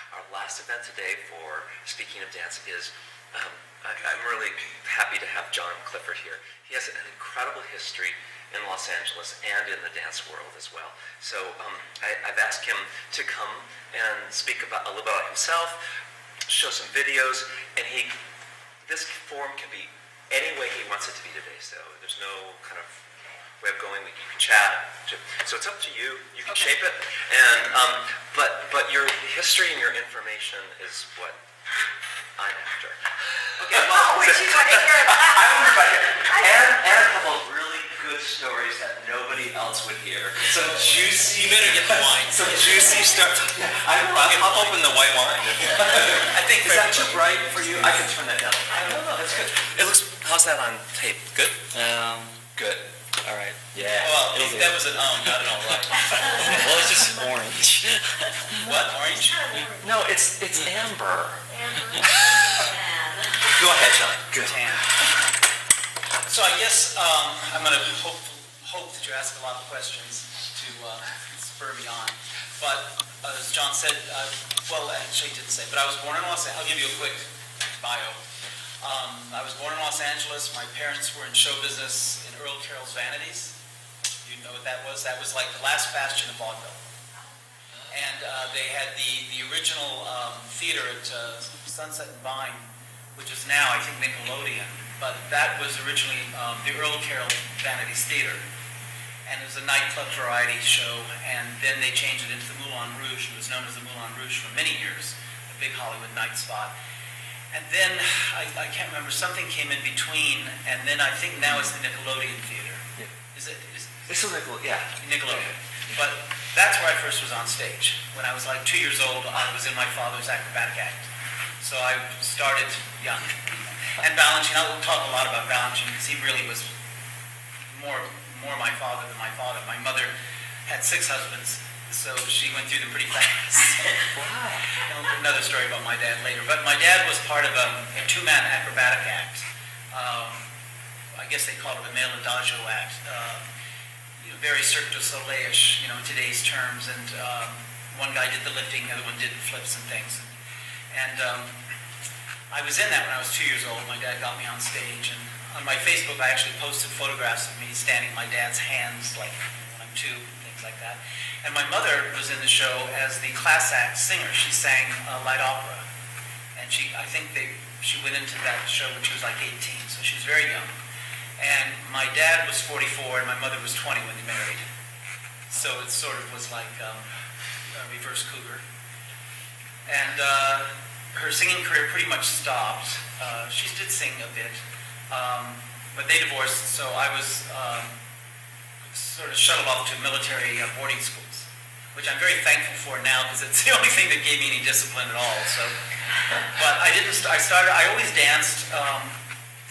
Our last event today for Speaking of Dance is, I'm really happy to have John Clifford here. He has an incredible history in Los Angeles and in the dance world as well. So I've asked him to come and speak a little about himself, show some videos, and this forum can be any way he wants it to be today. So there's no kind of way of going. You can chat. So it's up to you. You can shape it. And but your history and your information is what I'm after. Okay. Well, she's going to hear that. I wonder about it. And a couple of really good stories that nobody else would hear. Some juicy. You better get the wine. Some juicy stuff. I'll open the white wine. I think is that too bright for you? I can turn that down. I don't know. That's good. It looks. How's that on tape? Good. Good. All right. Yeah. Well, that was an not an all right. Well, it's just orange. What? Orange? No, it's amber. Go ahead, John. Good. So I guess I'm going to hope that you ask a lot of questions to spur me on. But as John said, well, actually he didn't say, but I was born in Los Angeles. I'll give you a quick bio. I was born in Los Angeles. My parents were in show business in Earl Carroll's Vanities. You know what that was? That was like the last bastion of vaudeville. And they had the original theater at Sunset and Vine, which is now, I think, Nickelodeon. But that was originally the Earl Carroll Vanities Theater. And it was a nightclub variety show. And then they changed it into the Moulin Rouge. It was known as the Moulin Rouge for many years, a big Hollywood night spot. And then, I can't remember, something came in between, and then I think now it's the Nickelodeon Theater. Yeah. Is it? It's still Nickelodeon, yeah. Nickelodeon. But that's where I first was on stage. When I was like 2 years old, I was in my father's acrobatic act. So I started young. And Balanchine, I will talk a lot about Balanchine, because he really was more my father than my father. My mother had 6 husbands, so she went through them pretty fast. Wow. Another story about my dad later. But my dad was part of a two-man acrobatic act. I guess they call it a male adagio act. Very Cirque du Soleil-ish, in today's terms. And one guy did the lifting, the other one did flips and things. And I was in that when I was 2 years old. My dad got me on stage. And on my Facebook, I actually posted photographs of me standing in my dad's hands, like when I'm 2, things like that. And my mother was in the show as the class act singer. She sang light opera. And I think she went into that show when she was like 18, so she was very young. And my dad was 44 and my mother was 20 when they married. So it sort of was like a reverse cougar. And her singing career pretty much stopped. She did sing a bit, but they divorced, so I was sort of shuttled off to military boarding schools, which I'm very thankful for now because it's the only thing that gave me any discipline at all. So, but I always danced.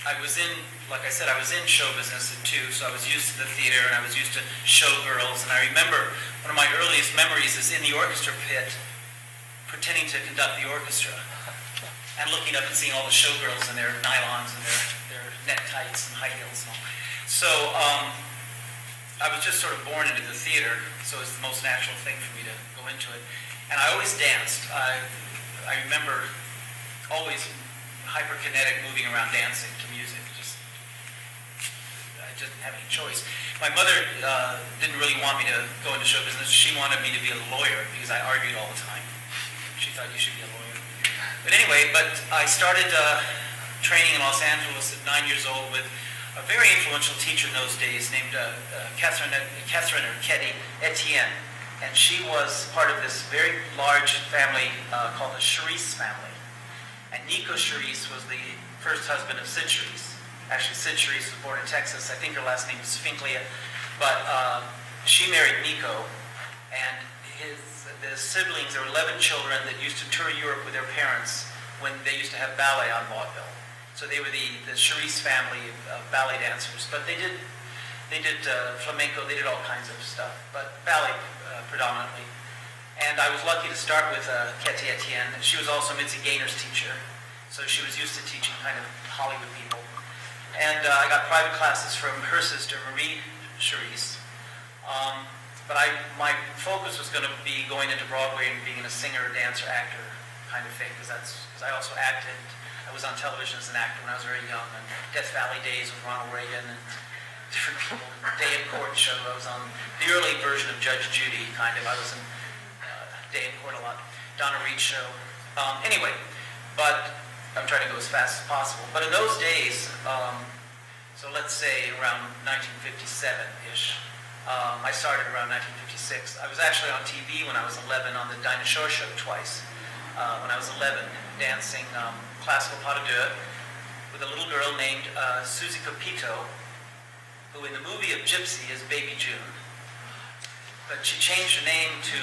I was in, like I said, I was in show business too, so I was used to the theater and I was used to showgirls. And I remember one of my earliest memories is in the orchestra pit, pretending to conduct the orchestra and looking up and seeing all the showgirls in their nylons and their neck tights and high heels and all. So I was just sort of born into the theater, so it's the most natural thing for me to go into it. And I always danced. I remember always hyperkinetic, moving around dancing to music. I didn't have any choice. My mother didn't really want me to go into show business. She wanted me to be a lawyer because I argued all the time. She thought you should be a lawyer. But anyway, I started training in Los Angeles at 9 years old with a very influential teacher in those days named Catherine or Ketty Etienne. And she was part of this very large family called the Charisse family. And Nico Charisse was the first husband of Sid Charisse. Actually, Sid Charisse was born in Texas. I think her last name is Finklia. But she married Nico. And the siblings, there were 11 children that used to tour Europe with their parents when they used to have ballet on vaudeville. So they were the Charisse family of ballet dancers. But they did flamenco, they did all kinds of stuff. But ballet predominantly. And I was lucky to start with Ketty Etienne. She was also Mitzi Gaynor's teacher. So she was used to teaching kind of Hollywood people. And I got private classes from her sister, Marie Charisse. But my focus was going to be going into Broadway and being a singer, dancer, actor kind of thing, because I also acted. I was on television as an actor when I was very young, and Death Valley Days with Ronald Reagan and different people. Day in Court show. I was on the early version of Judge Judy, kind of. I was in Day in Court a lot. Donna Reed show. Anyway, but I'm trying to go as fast as possible. But in those days, so let's say around 1957-ish, I started around 1956. I was actually on TV when I was 11 on the Dinah Shore show twice. When I was 11, dancing classical pas de deux with a little girl named Susie Pepito, who in the movie of Gypsy is Baby June. But she changed her name to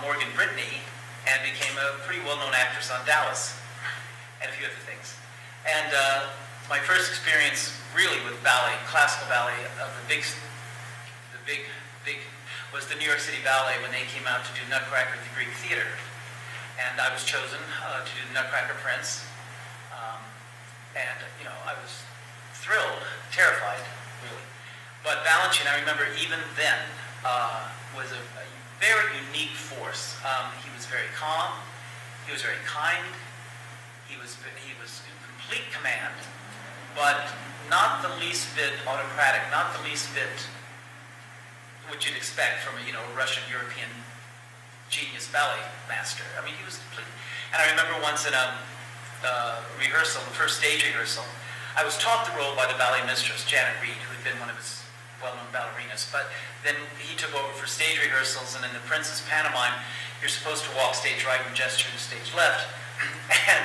Morgan Brittany and became a pretty well-known actress on Dallas and a few other things. And my first experience really with ballet, classical ballet, of the big, was the New York City Ballet when they came out to do Nutcracker at the Greek Theater. And I was chosen to do the Nutcracker Prince. And, you know, I was thrilled, terrified, really. But Balanchine, I remember even then, was a very unique force. He was very calm. He was very kind. He was in complete command, but not the least bit autocratic, not the least bit what you'd expect from a, Russian European genius ballet master. I mean, he was complete. And I remember once in a rehearsal, the first stage rehearsal, I was taught the role by the ballet mistress, Janet Reed, who had been one of his well-known ballerinas. But then he took over for stage rehearsals, and in the Princess pantomime, you're supposed to walk stage right and gesture to stage left. And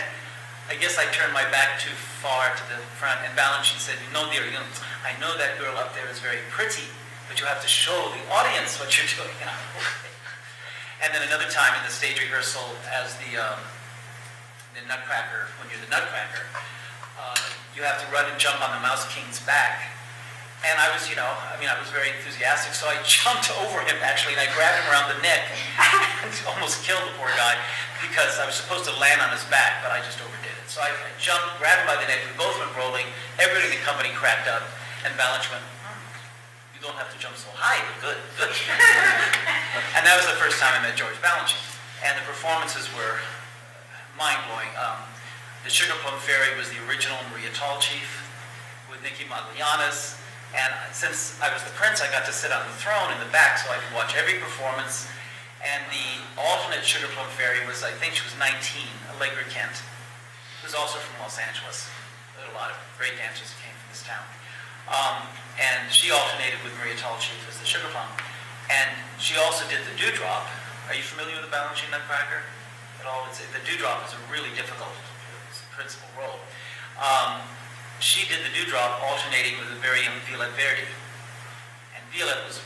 I guess I turned my back too far to the front, and Balanchine said, "No, dear, I know that girl up there is very pretty, but you have to show the audience what you're doing." And then another time in the stage rehearsal as the Nutcracker, when you're the Nutcracker, you have to run and jump on the Mouse King's back. And I was, I was very enthusiastic, so I jumped over him, actually, and I grabbed him around the neck and almost killed the poor guy because I was supposed to land on his back, but I just overdid it. So I jumped, grabbed him by the neck, we both went rolling, everybody in the company cracked up, and Balanchine went, "You don't have to jump so high, but good, good." And that was the first time I met George Balanchine. And the performances were mind-blowing. The Sugar Plum Fairy was the original Maria Tall Chief with Nikki Maglianis. And since I was the prince, I got to sit on the throne in the back so I could watch every performance. And the alternate Sugar Plum Fairy was, I think she was 19, Allegra Kent, who's also from Los Angeles. There were a lot of great dancers who came from this town. And she alternated with Maria Tall Chief as the Sugar Plum. And she also did the Dewdrop. Are you familiar with the Balanchine Nutcracker at all? The Dewdrop is a really difficult principal role. She did the Dewdrop alternating with a very young Violette Verdi. And Violette was,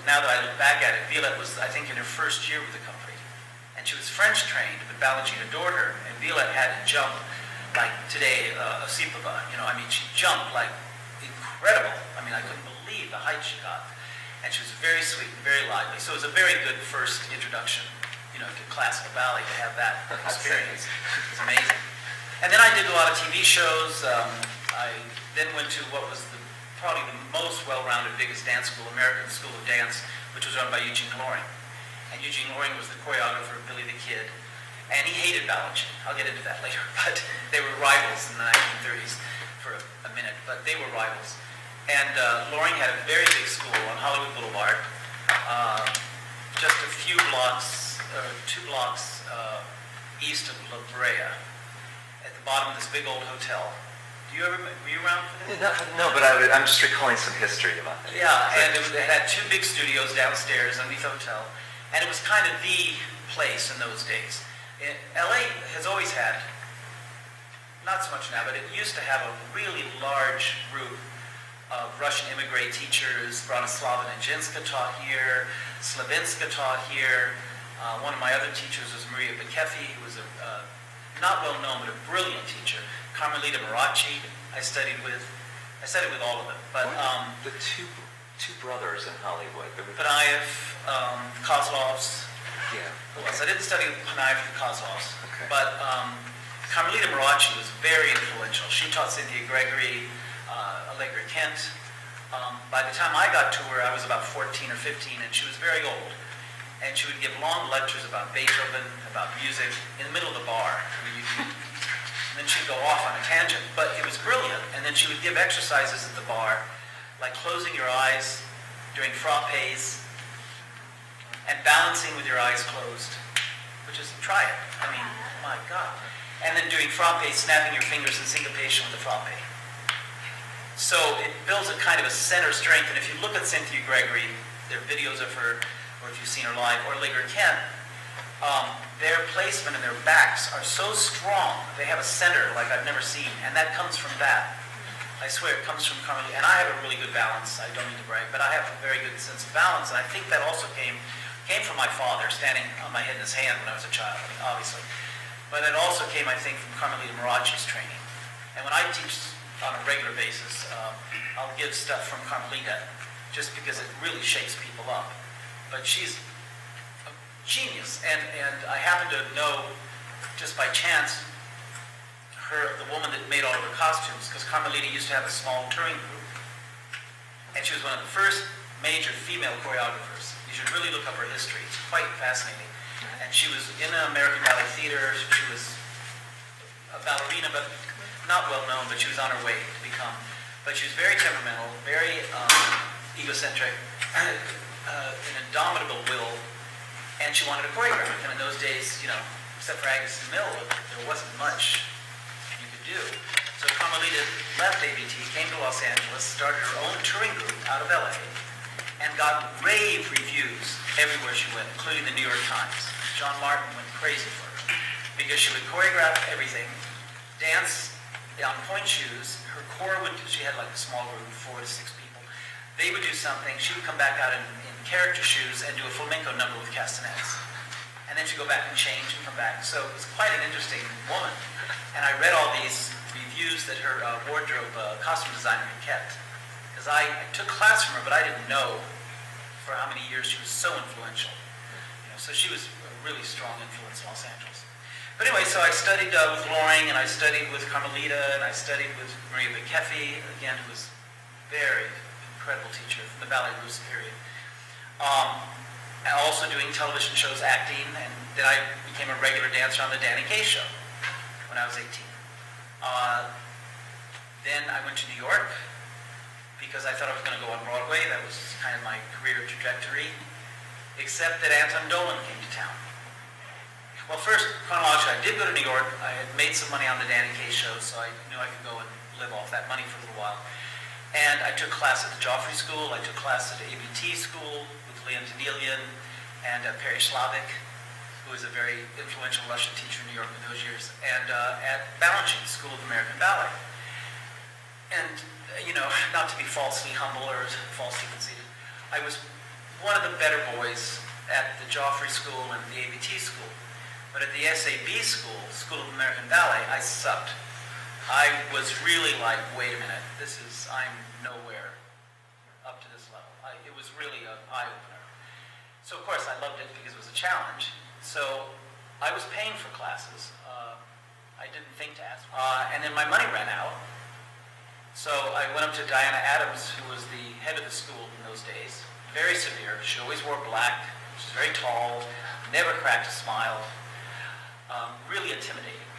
now that I look back at it, Violette was, I think, in her first year with the company. And she was French trained, but Balanchine adored her. And Violette had to jump like today, a Sipava. She jumped like incredible. I couldn't believe the height she got. And she was very sweet and very lively. So it was a very good first introduction, to classical ballet, to have that experience. It was amazing. And then I did a lot of TV shows. I then went to what was probably the most well-rounded, biggest dance school, American School of Dance, which was run by Eugene Loring. And Eugene Loring was the choreographer of Billy the Kid. And he hated Balanchine. I'll get into that later. But they were rivals in the 1930s for a minute. But they were rivals. And Loring had a very big school on Hollywood Boulevard, just a few blocks, 2 blocks east of La Brea, at the bottom of this big old hotel. Were you around for this? No, but I'm just recalling some history about that. Yeah, and it had 2 big studios downstairs underneath the hotel, and it was kind of the place in those days. LA has always had, not so much now, but it used to have a really large group of Russian immigrant teachers. Bronislava Nijinsky taught here, Slavinska taught here. One of my other teachers was Maria Bekefi, who was not well known, but a brilliant teacher. Carmelita Marachi, I studied with all of them. But the two brothers in Hollywood. Panayev, Kozlovs. Yeah. Who else? I didn't study with Panayev and Kozlovs. Okay. But Carmelita Marachi was very influential. She taught Cynthia Gregory, Allegra Kent. By the time I got to her, I was about 14 or 15, and she was very old. And she would give long lectures about Beethoven, about music, in the middle of the bar. then she'd go off on a tangent, but it was brilliant. And then she would give exercises at the bar, like closing your eyes, doing frappes, and balancing with your eyes closed, which is, try it. I mean, my God. And then doing frappes, snapping your fingers in syncopation with the frappe. So it builds a kind of a center strength, and if you look at Cynthia Gregory, there are videos of her, or if you've seen her live, or Ligger Kent, their placement and their backs are so strong, they have a center like I've never seen, and that comes from that. I swear it comes from Carmelita, and I have a really good balance, I don't mean to brag, but I have a very good sense of balance, and I think that also came from my father, standing on my head in his hand when I was a child, I mean, obviously. But it also came, I think, from Carmelita Marachi's training. And when I teach on a regular basis, I'll give stuff from Carmelita just because it really shakes people up. But she's a genius, and I happen to know, just by chance, the woman that made all of her costumes, because Carmelita used to have a small touring group, and she was one of the first major female choreographers. You should really look up her history. It's quite fascinating. And she was in the American Ballet Theater. She was a ballerina, but not well known, but she was on her way to become. But she was very temperamental, very egocentric, an indomitable will, and she wanted to choreograph. And in those days, you know, except for Agnes and Mill, there wasn't much you could do. So Carmelita left ABT, came to Los Angeles, started her own touring group out of LA, and got rave reviews everywhere she went, including the New York Times. John Martin went crazy for her because she would choreograph everything, dance on point shoes. Her corps she had like a small group, 4 to 6 people. They would do something, she would come back out in character shoes and do a flamenco number with castanets. And then she'd go back and change and come back. So it was quite an interesting woman. And I read all these reviews that her wardrobe costume designer had kept. Because I took class from her, but I didn't know for how many years she was so influential. You know, so she was a really strong influence in Los Angeles. But anyway, so I studied with Loring, and I studied with Carmelita, and I studied with Maria Bicchefi, again, who was a very incredible teacher from the Ballet Russe period. And also doing television shows, acting, and then I became a regular dancer on the Danny Kaye show when I was 18. Then I went to New York because I thought I was going to go on Broadway. That was kind of my career trajectory, except that Anton Dolan came to town. Well, first, chronologically, I did go to New York. I had made some money on the Danny Kaye show, so I knew I could go and live off that money for a little while. And I took class at the Joffrey School. I took class at the ABT School with Leon Danilian and Perry Slavik, who was a very influential Russian teacher in New York in those years, and at Balanchine School of American Ballet. And, you know, not to be falsely humble or falsely conceited, I was one of the better boys at the Joffrey School and the ABT School. But at the SAB School, School of American Ballet, I sucked. I was really like, wait a minute, I'm nowhere up to this level. It was really an eye-opener. So of course I loved it because it was a challenge. So I was paying for classes. I didn't think to ask. And then my money ran out. So I went up to Diana Adams, who was the head of the school in those days. Very severe. She always wore black. She was very tall, never cracked a smile. Really intimidating.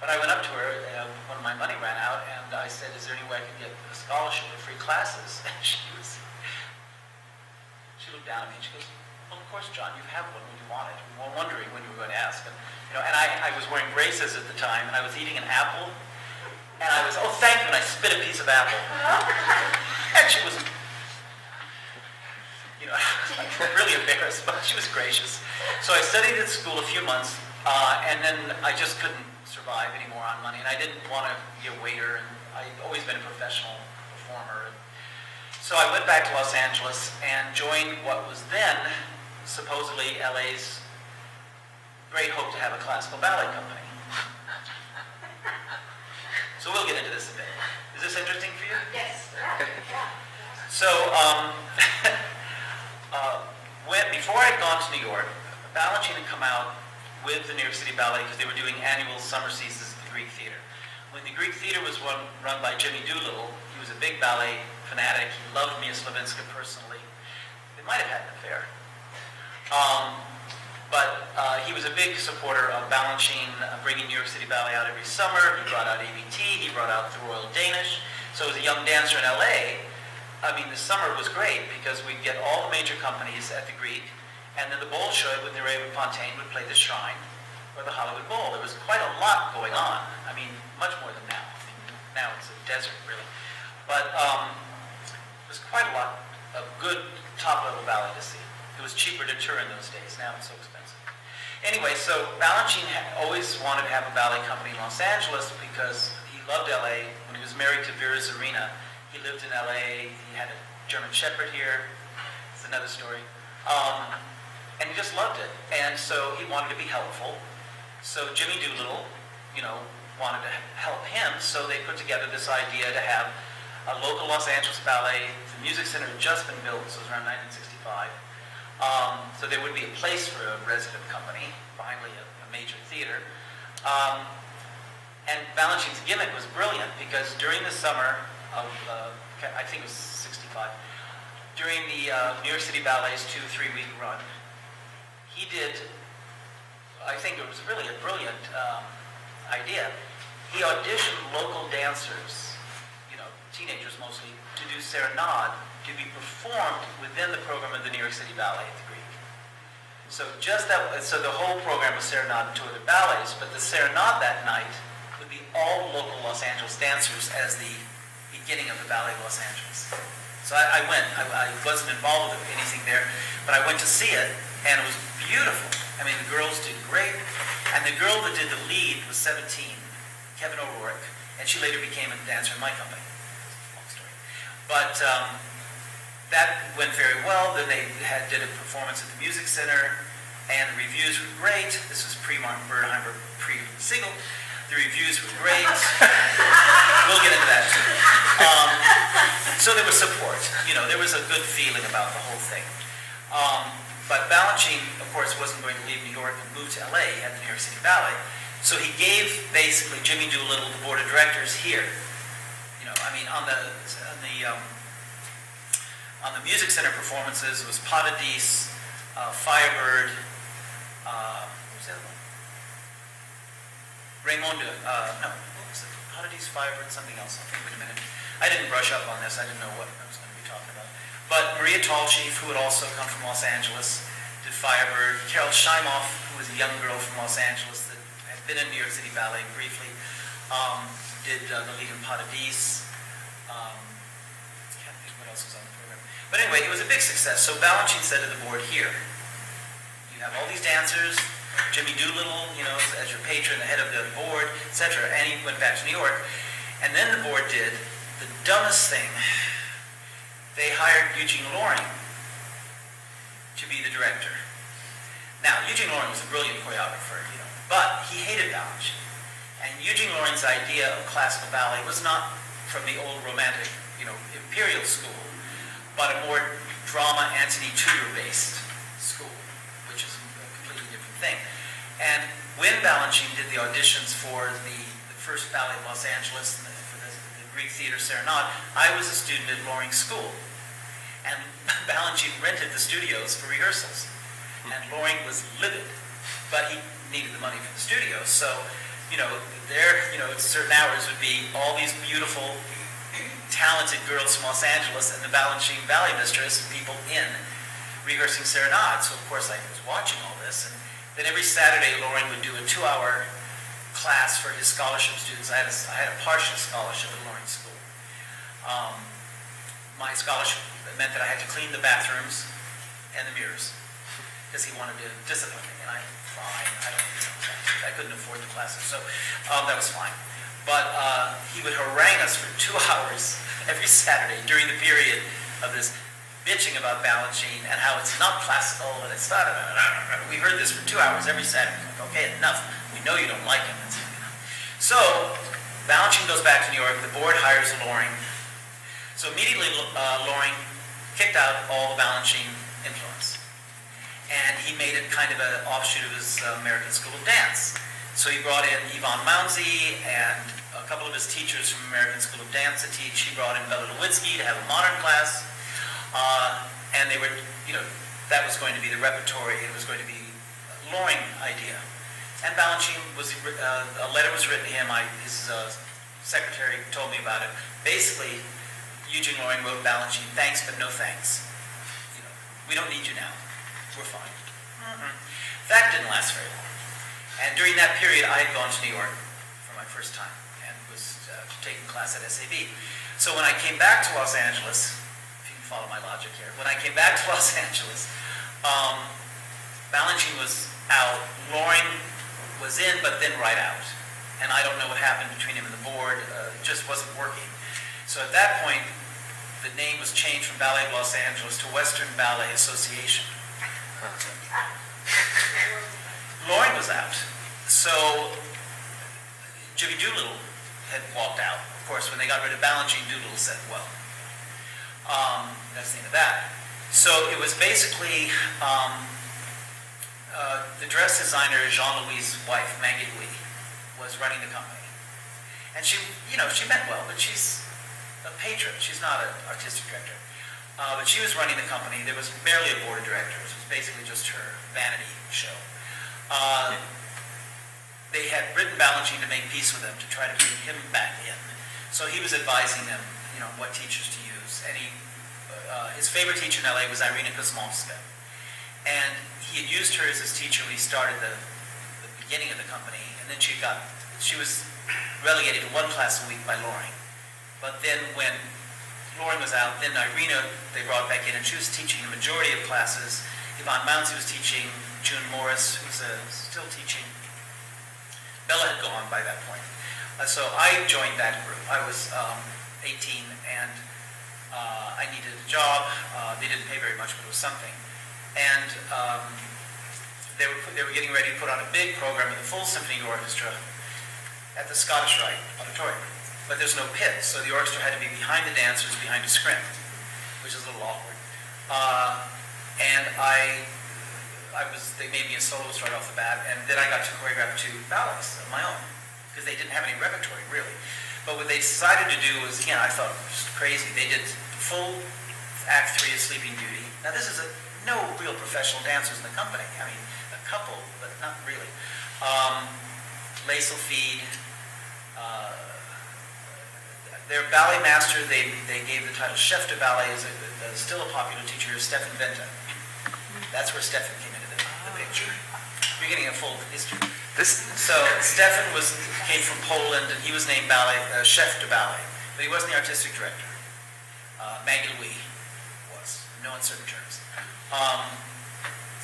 But I went up to her when my money ran out, and I said, is there any way I can get a scholarship or free classes? And she looked down at me and she goes, well, of course, John, you have one when you want it. We were wondering when you were going to ask. And, you know, and I was wearing braces at the time, and I was eating an apple, and I was, oh, thank you, and I spit a piece of apple. And she was, you know, like really embarrassed, but she was gracious. So I studied at school a few months, and then I just couldn't survive anymore on money, and I didn't want to be a waiter, and I'd always been a professional performer. And so I went back to Los Angeles and joined what was then supposedly LA's great hope to have a classical ballet company. So we'll get into this a bit. Is this interesting for you? Yes. So before I'd gone to New York, Balanchine had come out with the New York City Ballet because they were doing annual summer seasons at the Greek Theater. When the Greek Theater was run by Jimmy Doolittle, he was a big ballet fanatic. He loved Mia Slavinska personally. They might have had an affair. But he was a big supporter of Balanchine bringing New York City Ballet out every summer. He brought out ABT, he brought out the Royal Danish. So as a young dancer in LA, I mean, the summer was great because we'd get all the major companies at the Greek, and then the Bolshoi with the Raven Fontaine would play the Shrine or the Hollywood Bowl. There was quite a lot going on. I mean, much more than now. I mean, now it's a desert, really. But it was quite a lot of good top-level ballet to see. It was cheaper to tour in those days. Now it's so expensive. Anyway, so Balanchine always wanted to have a ballet company in Los Angeles because he loved LA. When he was married to Vera Zarina, he lived in LA. He had a German Shepherd here. It's another story. And he just loved it. And so he wanted to be helpful. So Jimmy Doolittle, wanted to help him. So they put together this idea to have a local Los Angeles ballet. The Music Center had just been built, so it was around 1965. So there would be a place for a resident company, finally a major theater. And Balanchine's gimmick was brilliant because during the summer of, I think it was 65, during the New York City Ballet's 2-3 week run, he did, I think it was really a brilliant idea. He auditioned local dancers, teenagers mostly, to do Serenade to be performed within the program of the New York City Ballet at the Greek. So the whole program was Serenade and two other ballets, but the Serenade that night would be all local Los Angeles dancers as the beginning of the Ballet Los Angeles. So I went. I wasn't involved with anything there, but I went to see it, and it was beautiful. I mean, the girls did great, and the girl that did the lead was 17, Kevin O'Rourke, and she later became a dancer in my company. Long story. But that went very well. Then they did a performance at the Music Center, and the reviews were great. This was pre-Martin Bernheimer, pre-Siegel. The reviews were great. We'll get into that too. So there was support. There was a good feeling about the whole thing. But Balanchine, of course, wasn't going to leave New York and move to LA. He had the New York City Ballet. So he gave basically Jimmy Doolittle the board of directors here. On the Music Center performances, it was Paradis, Firebird, what was the other one? Raymonde, what was it? Paradis, Firebird, something else. Okay, wait a minute. I didn't brush up on this. I didn't know what I was going to be talking about. But Maria Tallchief, who had also come from Los Angeles, did Firebird. Carol Scheimoff, who was a young girl from Los Angeles that had been in New York City Ballet briefly, did the lead in Paradis. I can't think what else was on the program. But anyway, it was a big success. So Balanchine said to the board, here, you have all these dancers, Jimmy Doolittle, as your patron, the head of the board, etc. And he went back to New York. And then the board did the dumbest thing. They hired Eugene Loring to be the director. Now, Eugene Loring was a brilliant choreographer, but he hated Balanchine. And Eugene Loring's idea of classical ballet was not from the old romantic, imperial school, but a more drama Antony Tudor-based school, which is a completely different thing. And when Balanchine did the auditions for the first ballet in Los Angeles, for the Greek Theater Serenade, I was a student at Loring's school. And Balanchine rented the studios for rehearsals. And Loring was livid, but he needed the money for the studios. So, certain hours would be all these beautiful, talented girls from Los Angeles and the Balanchine ballet mistress, people in rehearsing Serenade. So, of course, I was watching all this. And then every Saturday, Loring would do a 2-hour class for his scholarship students. I had a partial scholarship at Loring School. My scholarship meant that I had to clean the bathrooms and the mirrors because he wanted to discipline me, and I couldn't afford the classes, so that was fine. But he would harangue us for 2 hours every Saturday during the period of this bitching about Balanchine and how it's not classical and it's not. We heard this for 2 hours every Saturday. Like, okay, enough. We know you don't like him. So Balanchine goes back to New York. The board hires Loring. So immediately Loring kicked out all the Balanchine influence. And he made it kind of an offshoot of his American School of Dance. So he brought in Yvonne Mounsey and a couple of his teachers from American School of Dance to teach. He brought in Bella Lewinsky to have a modern class. And they were, that was going to be the repertory. It was going to be Loring idea. And Balanchine a letter was written to him. His secretary told me about it. Basically, Eugene Loring wrote Balanchine, thanks but no thanks. We don't need you now. We're fine. That didn't last very long. And during that period, I had gone to New York for my first time and was taking class at SAB. So when I came back to Los Angeles, if you can follow my logic here, when I came back to Los Angeles, Balanchine was out, Loring was in, but then right out. And I don't know what happened between him and the board. It just wasn't working. So at that point, the name was changed from Ballet of Los Angeles to Western Ballet Association. Loring was out. So Jimmy Doolittle had walked out. Of course, when they got rid of Balanchine, Doolittle said, well, that's the end of that. So it was basically the dress designer, Jean-Louis's wife, Maggie Louis, was running the company. And she meant well, but she's a patron. She's not an artistic director. But she was running the company. There was barely a board of directors. It was basically just her vanity show. They had written Balanchine to make peace with him, to try to bring him back in. So he was advising them, what teachers to use. And his favorite teacher in LA was Irina Kosmovska. And he had used her as his teacher when he started the beginning of the company. And then she was relegated to one class a week by Loring. But then when Loring was out, then Irina, they brought back in, and she was teaching the majority of classes. Yvonne Mouncy was teaching, June Morris was still teaching. Bella had gone by that point. So I joined that group. I was 18, and I needed a job. They didn't pay very much, but it was something. And they were getting ready to put on a big program with a full symphony orchestra at the Scottish Rite Auditorium. But there's no pit, so the orchestra had to be behind the dancers, behind a scrim, which is a little awkward. And they made me a soloist right off the bat, and then I got to choreograph 2 ballets of my own, because they didn't have any repertory, really. But what they decided to do was, again, I thought it was crazy. They did full Act 3 of Sleeping Beauty. Now, this is no real professional dancers in the company. I mean, a couple, but not really. Les Sylphide, their ballet master, they gave the title chef de ballet, is still a popular teacher, Stefan Venta. That's where Stefan came into the picture. You're getting a full history. So Stefan came from Poland, and he was named chef de ballet, but he wasn't the artistic director. Maggie Louis was, no uncertain terms.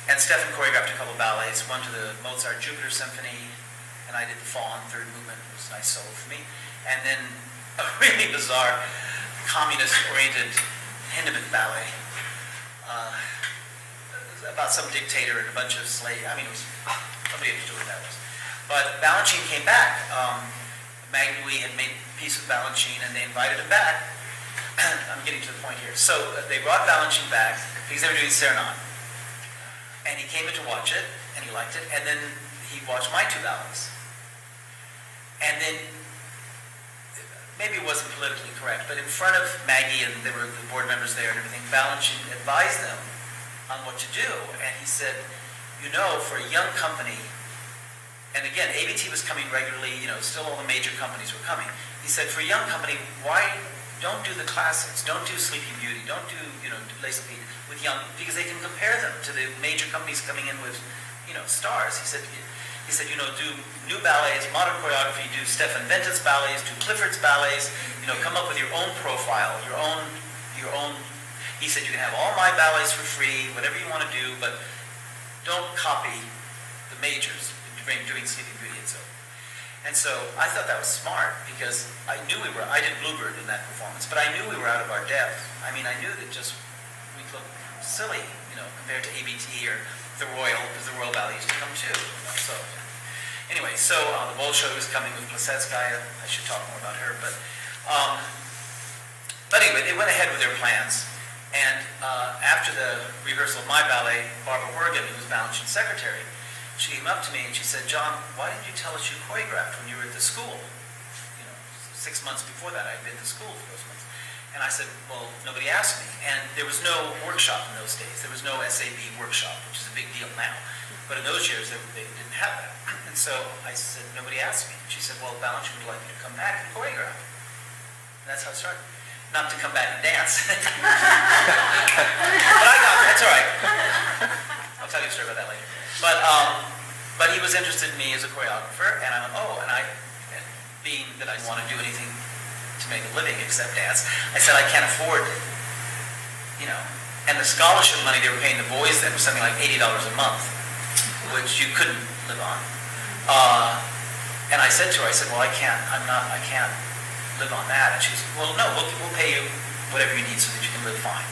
And Stefan choreographed a couple of ballets, one to the Mozart Jupiter Symphony, and I did the Faun, third movement. It was a nice solo for me. And then a really bizarre communist-oriented Hindeman ballet about some dictator and a bunch of slaves. I mean, somebody understood what that was. But Balanchine came back. Maggie Louis had made peace with Balanchine, and they invited him back. I'm getting to the point here. So they brought Balanchine back because they were doing Serenade. And he came in to watch it, and he liked it, and then he watched my 2 ballets. And then, maybe it wasn't politically correct, but in front of Maggie, and there were the board members there and everything, Balanchine advised them on what to do. And he said, for a young company, and again, ABT was coming regularly, still all the major companies were coming. He said, for a young company, why don't do the classics, don't do Sleeping Beauty, don't do, Les Sylphide with young, because they can compare them to the major companies coming in with, stars. He said, do new ballets, modern choreography, do Stefan Venta's ballets, do Clifford's ballets, come up with your own profile, your own. He said, you can have all my ballets for free, whatever you want to do, but don't copy the majors doing Sleeping Beauty and so. And so I thought that was smart, because I did Bluebird in that performance, but I knew we were out of our depth. I mean, I knew that we looked silly, compared to ABT or the Royal, because the Royal Ballet used to come too. So anyway, the Bolshoi was coming with Plesetskaya. I should talk more about her, but anyway, they went ahead with their plans. And after the rehearsal of my ballet, Barbara Horgan, who was Balanchine's secretary, she came up to me and she said, "John, why didn't you tell us you choreographed when you were at the school?" 6 months before that, I'd been to school for those months. And I said, well, nobody asked me. And there was no workshop in those days. There was no SAB workshop, which is a big deal now. But in those years, they didn't have that. And so I said, nobody asked me. She said, well, Balanchine would like you to come back and choreograph. And that's how it started. Not to come back and dance. But I got that's all right. I'll tell you a story about that later. But he was interested in me as a choreographer, and I went, oh, and being that I didn't want to do anything to make a living except dance, I said I can't afford, and the scholarship money they were paying the boys then was something like $80 a month, which you couldn't live on. And I said to her, I said, well, I can't live on that. And she said, well, no, we'll pay you whatever you need so that you can live fine.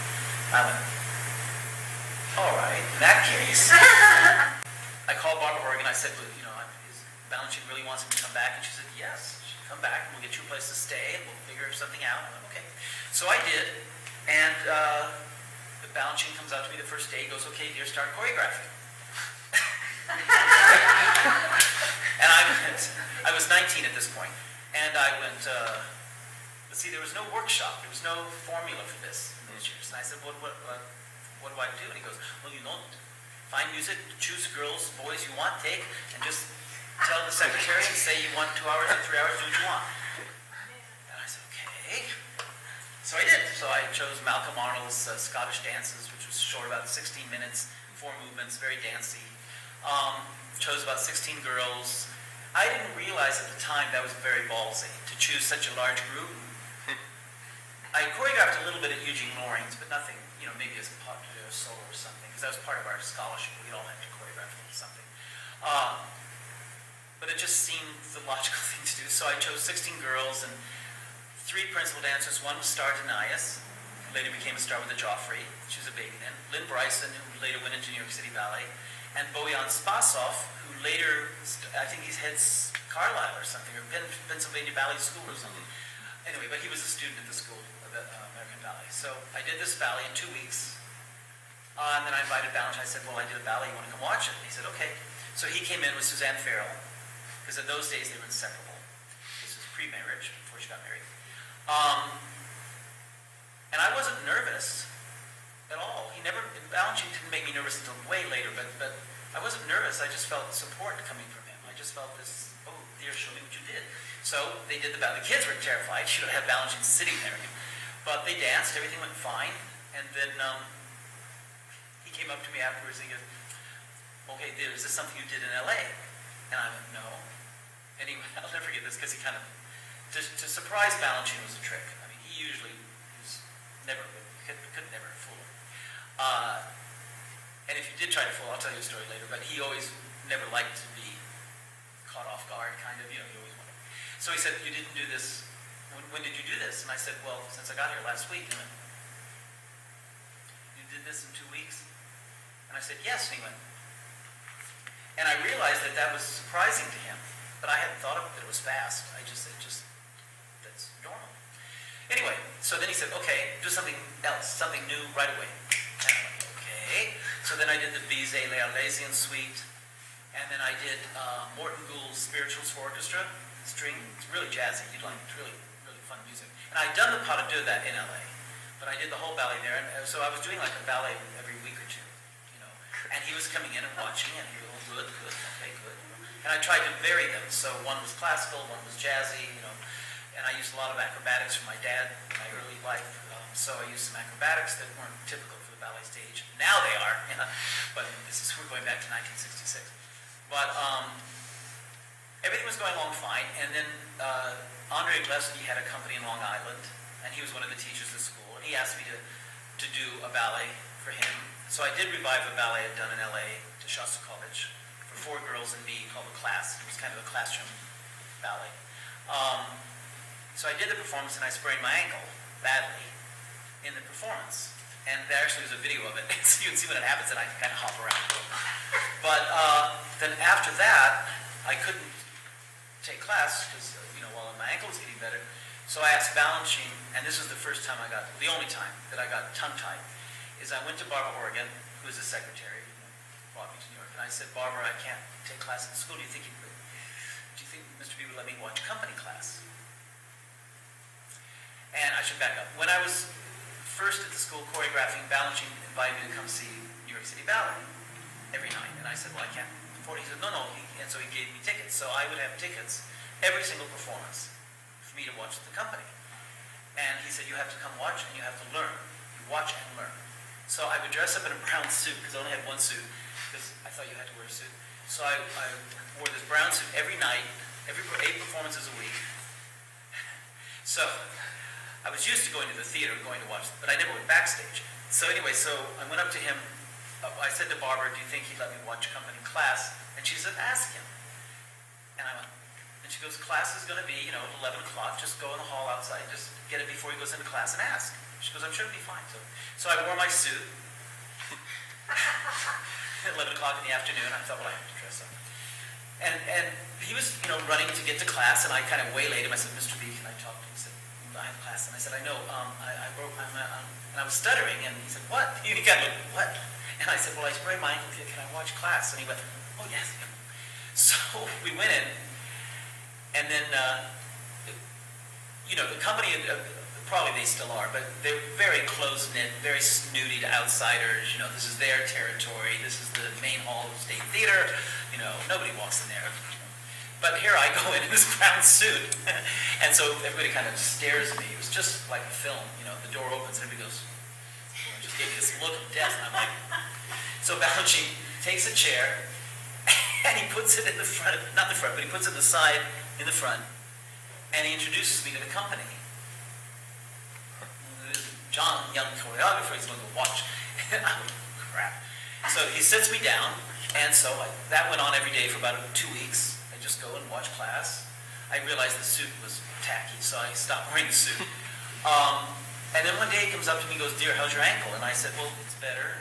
I went, all right, in that case, I called Barbara Horgan. I said, well, is Balanchine really wants him to come back? And she said, yes, she come back and we'll get you a place to stay and we'll figure something out. I went, okay. So I did, and Balanchine comes out to me the first day. He goes, okay, dear, start choreographing. And I was 19 at this point, and I went, let's see, there was no workshop, there was no formula for this in those years. And I said, what do I do? And he goes, well, find music, choose girls, boys you want, take, and just tell the secretary and say you want 2 hours or 3 hours, do what you want. And I said, okay. So I did. So I chose Malcolm Arnold's Scottish Dances, which was short, about 16 minutes, 4 movements, very dancey. Chose about 16 girls. I didn't realize at the time that was very ballsy, to choose such a large group. I choreographed a little bit at Eugene Loring's, but nothing, maybe as a popular solo or something, because that was part of our scholarship. We'd all have to choreograph a little something. But it just seemed the logical thing to do. So I chose 16 girls and 3 principal dancers. One was Star Denias, who later became a star with the Joffrey. She was a baby then. Lynn Bryson, who later went into New York City Ballet. And Bojan Spasov, who later, I think he's heads Carlisle or something, or Pennsylvania Ballet School or something. Anyway, but he was a student at the school of the American Ballet. So I did this ballet in 2 weeks. And then I invited Balanchine. I said, well, I did a ballet. You want to come watch it? He said, okay. So he came in with Suzanne Farrell, because in those days they were inseparable. This was pre-marriage, before she got married. And I wasn't nervous at all. Balanchine didn't make me nervous until way later, but I wasn't nervous. I just felt support coming from him. I just felt this, oh, dear, show me what you did. So they did the ballet. The kids were terrified. You don't have Balanchine sitting there. But they danced. Everything went fine. And then he came up to me afterwards and he goes, okay, is this something you did in L.A.? And I went, no. Anyway, I'll never forget this because he kind of, to surprise Balanchine was a trick. I mean, he usually could never fool him. And if you did try to fool, I'll tell you a story later, but he always never liked to be caught off guard, kind of, he always wanted. So he said, you didn't do this, when did you do this? And I said, well, since I got here last week. And he went, you did this in 2 weeks? And I said, yes. And he went, and I realized that was surprising to him, but I hadn't thought of it, that it was fast. That's normal. Anyway, so then he said, okay, do something else, something new right away. And I went, okay. So then I did the Bizet Les Arlésiens suite, and then I did Morton Gould's Spirituals for Orchestra, string. It's really jazzy. You'd like it. It's really, really fun music. And I'd done the pas de deux that in LA, but I did the whole ballet there, and so I was doing like a ballet every week or two, And he was coming in and watching, and he was good, okay, good. And I tried to vary them. So one was classical, one was jazzy, And I used a lot of acrobatics from my dad in my early life. So I used some acrobatics that weren't typical for the ballet stage. Now they are, but we're going back to 1966. But everything was going along fine. And then Andre Gillespie had a company in Long Island, and he was one of the teachers at school. And he asked me to do a ballet for him. So I did revive a ballet I'd done in LA to Shostakovich for 4 girls and me called The Class. It was kind of a classroom ballet. So I did the performance and I sprained my ankle badly in the performance. And there actually was a video of it. So you can see when it happens and I kind of hop around. But then after that, I couldn't take class because, while my ankle was getting better. So I asked Balanchine, and this was the only time that I got tongue-tied, is I went to Barbara Horgan, who was the secretary, brought me to New York, and I said, Barbara, I can't take class in school. Do you think Mr. B would let me watch company class? And I should back up. When I was first at the school choreographing, Balanchine invited me to come see New York City Ballet. every night. And I said, well, I can't afford it. He said, no. And so he gave me tickets. So I would have tickets every single performance for me to watch the company. And he said, you have to come watch and you have to learn. You watch and learn. So I would dress up in a brown suit, because I only had one suit, because I thought you had to wear a suit. So I wore this brown suit every night, every 8 performances a week. So I was used to going to the theater and going to watch, but I never went backstage. So anyway, so I went up to him. I said to Barbara, do you think he'd let me watch company class? And she said, ask him. And I went, and she goes, class is going to be, at 11 o'clock. Just go in the hall outside. Just get it before he goes into class and ask. She goes, I'm sure it'll be fine. So I wore my suit at 11 o'clock in the afternoon. I thought, well, I have to dress up. And he was, running to get to class, and I kind of waylaid him. I said, Mr. B, can I talk to you? He said, I have class. And I said, I know, and I was stuttering, and he said, what? He got me, what? And I said, well, I sprained my ankle here. Can I watch class? And he went, oh, yes. So we went in, and then, the company, probably they still are, but they're very close-knit, very snooty to outsiders. This is their territory. This is the main hall of the State Theater. Nobody walks in there. But here I go in this brown suit, and so everybody kind of stares at me. It was just like a film. The door opens and everybody goes, just gave me this look of death, and I'm like, so Balanchine takes a chair, and he puts it in the front, not the front, but he puts it in the side in the front, and he introduces me to the company. John, young choreographer, he's going to watch. And I went, crap. So he sits me down, and so that went on every day for about 2 weeks. I just go and watch class. I realized the suit was tacky, so I stopped wearing the suit. And then one day he comes up to me and goes, dear, how's your ankle? And I said, well, it's better.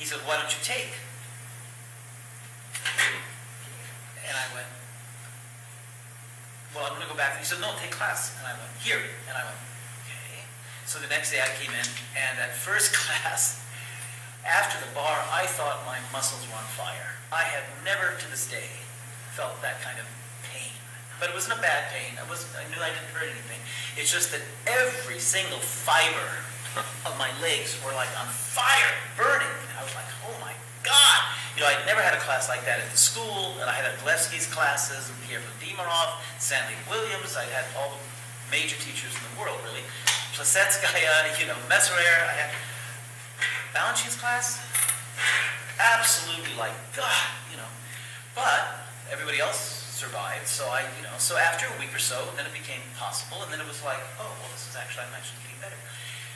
He said, why don't you take? And I went, well, I'm going to go back. And he said, no, take class. And I went, here. And I went, okay. So the next day I came in, and that first class, after the bar, I thought my muscles were on fire. I have never to this day felt that kind of pain. But it wasn't a bad pain. I knew I didn't hurt anything. It's just that every single fiber of my legs were like on fire, burning. And I was like, oh my God. I'd never had a class like that at the school, and I had Gillespie's classes, and Pierre Vladimiroff, Stanley Williams. I had all the major teachers in the world, really. Plasetskaya, Messerer. I had Balanchine's class. Absolutely like, God, But everybody else survived, so so after a week or so, then it became possible, and then it was like, oh, well, I'm actually getting better.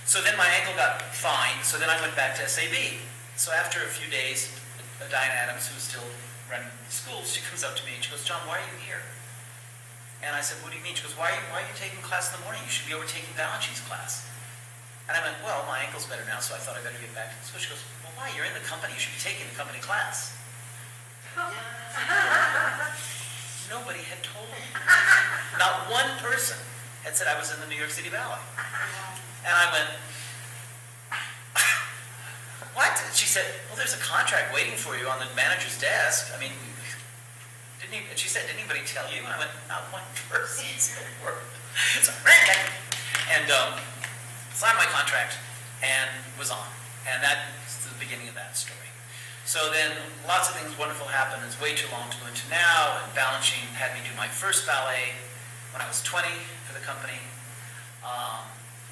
So then my ankle got fine, so then I went back to SAB. So after a few days, Diane Adams, who was still running the school, she comes up to me and she goes, John, why are you here? And I said, what do you mean? She goes, why are you taking class in the morning? You should be over taking Balanchine's class. And I went, well, my ankle's better now, so I thought I better get back to the school. She goes, well, why? You're in the company. You should be taking the company class. Nobody had told me. Not one person had said I was in the New York City Ballet. And I went, what? And she said, well, there's a contract waiting for you on the manager's desk. And she said, didn't anybody tell you? And I went, not one person said a word. So I ran back and signed my contract and was on. And that's the beginning of that story. So then lots of things wonderful happened. It's way too long to go into now. And Balanchine had me do my first ballet when I was 20 for the company.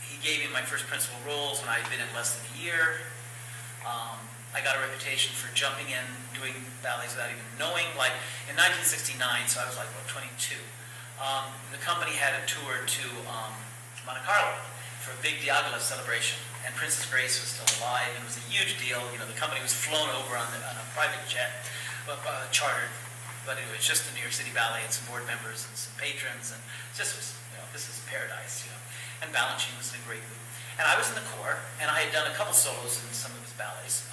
He gave me my first principal roles when I had been in less than a year. I got a reputation for jumping in, doing ballets without even knowing. Like in 1969, so I was like, 22. The company had a tour to Monte Carlo for a big Diaghilev celebration. And Princess Grace was still alive, and it was a huge deal. The company was flown over on a private jet, chartered. But anyway, it's just the New York City Ballet and some board members and some patrons, and it just was, this is paradise, And Balanchine was in a great mood. And I was in the corps, and I had done a couple solos in some of his ballets,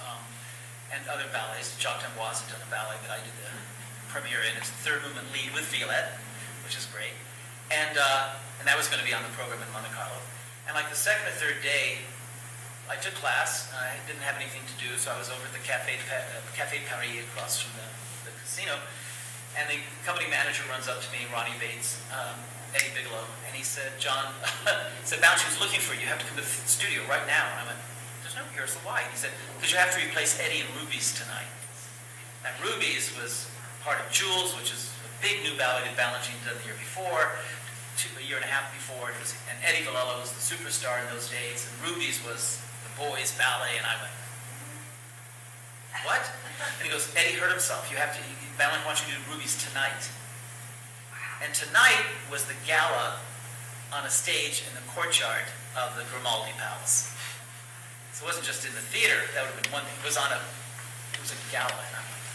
and other ballets. Jacques D'Amboise had done a ballet that I did the premiere in. It's the third movement lead with Violette, which is great. And that was going to be on the program in Monte Carlo. And like the second or third day, I took class. I didn't have anything to do, so I was over at the Café Paris across from the casino. And the company manager runs up to me, Ronnie Bates, Eddie Bigelow, and he said, John, Balanchine's looking for you. You have to come to the studio right now. And I went, there's no rehearsal. Why? And he said, because you have to replace Eddie and Ruby's tonight. And Ruby's was part of Jules, which is a big new ballet that Balanchine did the year before, a year and a half before. And Eddie Villella was the superstar in those days, and Ruby's was the boys' ballet, and I went, what? And he goes, Eddie hurt himself. Balanchine wants you to do Ruby's tonight. And tonight was the gala on a stage in the courtyard of the Grimaldi Palace. So it wasn't just in the theater. That would have been one thing. It was a gala. And I'm like,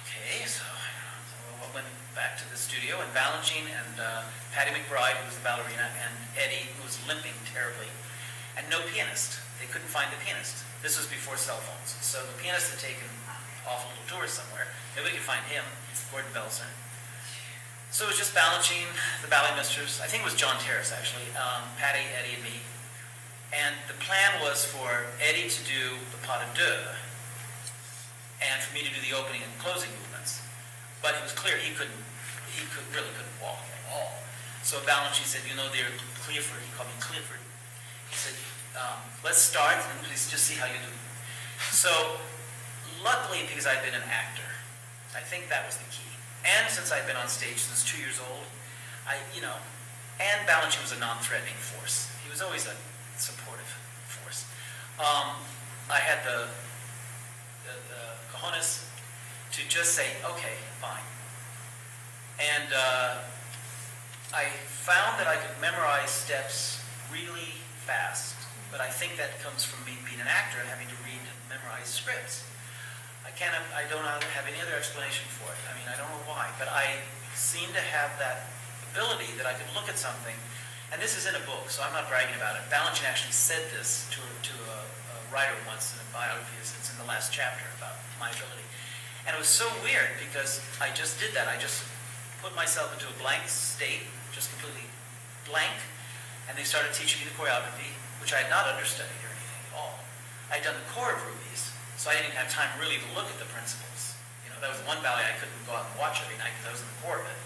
okay, so I went back to the studio, and Balanchine and Patty McBride, who was the ballerina, and Eddie, who was limping terribly, and no pianist. They couldn't find the pianist. This was before cell phones. So the pianist had taken off a little tour somewhere. Nobody could find him, Gordon Belzer. So it was just Balanchine, the ballet misters. I think it was John Terrace, actually. Patty, Eddie, and me. And the plan was for Eddie to do the pas de deux, and for me to do the opening and closing movements. But it was clear he really couldn't walk at all. So Balanchine said, dear Clifford, he called me Clifford. He said, let's start and please just see how you do. So luckily, because I'd been an actor, I think that was the key. And since I'd been on stage since 2 years old, and Balanchine was a non-threatening force. He was always a supportive force. I had the cojones to just say, okay, fine. And I found that I could memorize steps really fast, but I think that comes from me being an actor and having to read and memorize scripts. I don't have any other explanation for it. I don't know why, but I seem to have that ability that I could look at something. And this is in a book, so I'm not bragging about it. Balanchine actually said this to a writer once in a biography. It's in the last chapter about my ability. And it was so weird because I just did that. I just put myself into a blank state, just completely blank, and they started teaching me the choreography, which I had not understudied or anything at all. I'd done the core of Ruby's, so I didn't have time really to look at the principles. That was one ballet I couldn't go out and watch every night because I was in the core of it.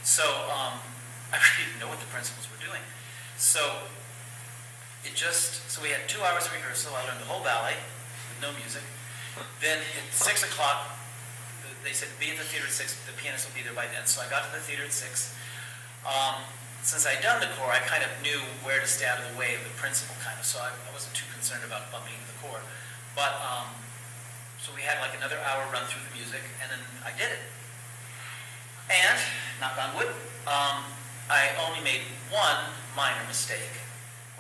So I really didn't know what the principals were doing. So we had 2 hours of rehearsal. I learned the whole ballet with no music. Then at 6 o'clock, they said, be at the theater at 6. The pianist will be there by then. So I got to the theater at 6. Since I'd done the core, I kind of knew where to stay out of the way of the principal, kind of. So I wasn't too concerned about bumping into the core. But so we had like another hour run through the music, and then I did it. And, knock on wood, I only made one minor mistake,